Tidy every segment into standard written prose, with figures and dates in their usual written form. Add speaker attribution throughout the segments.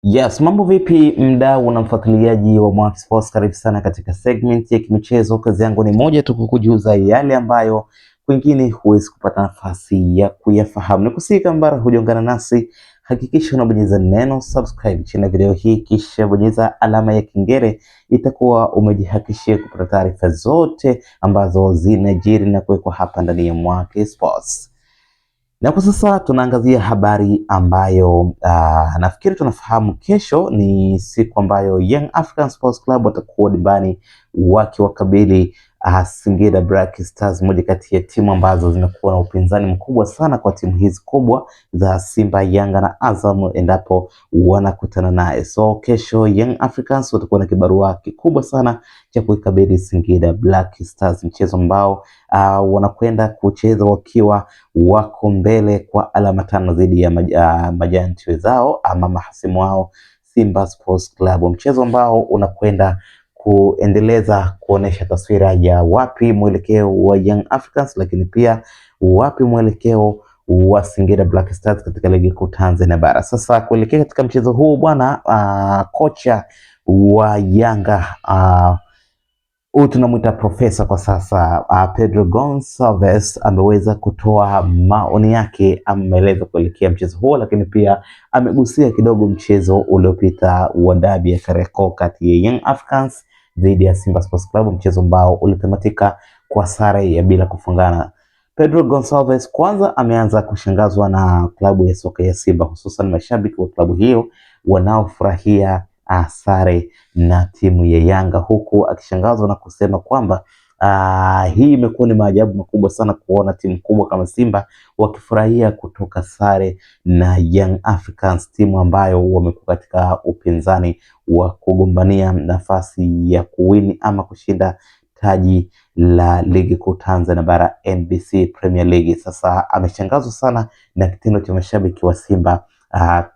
Speaker 1: Yes, mambo vipi mdau na mfuatiliaji wa Mwaki Sports, karibu sana katika segment ya kimichezo. Kazi yangu ni moja tu, kukujuza yale ambayo kwingine huwezi kupata nafasi ya kuyafahamu. Nikusihi kama bado hujaungana nasi, hakikisha unabonyeza neno subscribe chini ya video hii, kisha bonyeza alama ya kengele. Itakuwa umejihakikishia kupata taarifa zote ambazo zinajiri na kuwekwa hapa ndani ya Mwaki Sports. Na kwa sasa tunaangazia habari ambayo nafikiri tunafahamu. Kesho ni siku ambayo Young African Sports Club watakuwa dimbani wakiwakabili Singida Black Stars, moja kati ya timu ambazo zimekuwa na upinzani mkubwa sana kwa timu hizi kubwa za Simba, Yanga na Azam endapo wanakutana naye. So kesho Young Africans watakuwa na kibarua kikubwa sana cha kuikabili Singida Black Stars, mchezo ambao wanakwenda kucheza wakiwa wako mbele kwa alama 5 dhidi ya majanti wenzao ama mahasimu wao Simba Sports Club, mchezo ambao unakwenda kuendeleza kuonesha taswira ya wapi mwelekeo wa Young Africans, lakini pia wapi mwelekeo wa Singida Black Stars katika ligi kuu Tanzania bara. Sasa kuelekea katika mchezo huu bwana, kocha wa Yanga huyu tunamuita profesa kwa sasa, Pedro Gonçalves ameweza kutoa maoni yake, ameeleza kuelekea mchezo huo, lakini pia amegusia kidogo mchezo uliopita wa dabi ya Kariakoo kati ya Young Africans dhidi ya Simba Sports Club, mchezo ambao ulitamatika kwa sare ya bila kufungana. Pedro Gonçalves kwanza ameanza kushangazwa na klabu ya soka ya Simba, hususan mashabiki wa klabu hiyo wanaofurahia sare na timu ya Yanga, huku akishangazwa na kusema kwamba hii imekuwa ni maajabu makubwa sana kuona timu kubwa kama Simba wakifurahia kutoka sare na Young Africans, timu ambayo wamekuwa katika upinzani wa kugombania nafasi ya kuwini ama kushinda taji la ligi kuu Tanzania bara, NBC Premier League. Sasa ameshangazwa sana na kitendo cha mashabiki wa Simba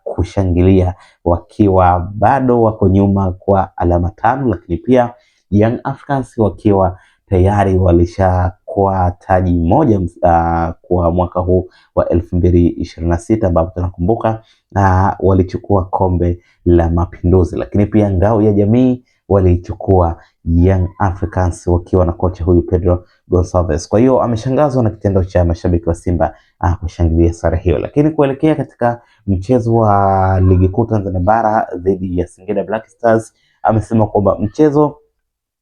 Speaker 1: kushangilia wakiwa bado wako nyuma kwa alama 5, lakini pia Young Africans wakiwa tayari walishakuwa taji moja kwa mwaka huu wa 2026 ambapo tunakumbuka walichukua kombe la Mapinduzi, lakini pia ngao ya jamii walichukua Young Africans wakiwa na kocha huyu Pedro Gonçalves. Kwa hiyo ameshangazwa na kitendo cha mashabiki wa Simba kushangilia sare hiyo, lakini kuelekea katika mchezo wa ligi kuu Tanzania bara dhidi ya Singida Black Stars, amesema kwamba mchezo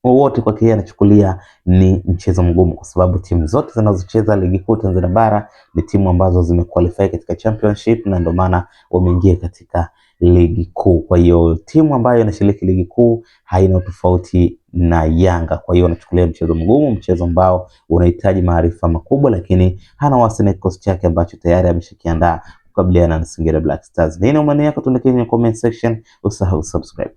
Speaker 1: wowote kwake yeye anachukulia ni mchezo mgumu, kwa sababu timu zote zinazocheza ligi kuu Tanzania bara ni timu ambazo zimequalify katika championship na ndio maana wameingia katika ligi kuu. Kwa hiyo timu ambayo inashiriki ligi kuu haina tofauti na Yanga. Kwa hiyo anachukulia mchezo mgumu, mchezo ambao unahitaji maarifa makubwa, lakini hana wasi na kikosi chake ambacho tayari ameshakiandaa kukabiliana na Singida Black Stars. Nini maoni yako? Tuandike kwenye comment section, usahau subscribe.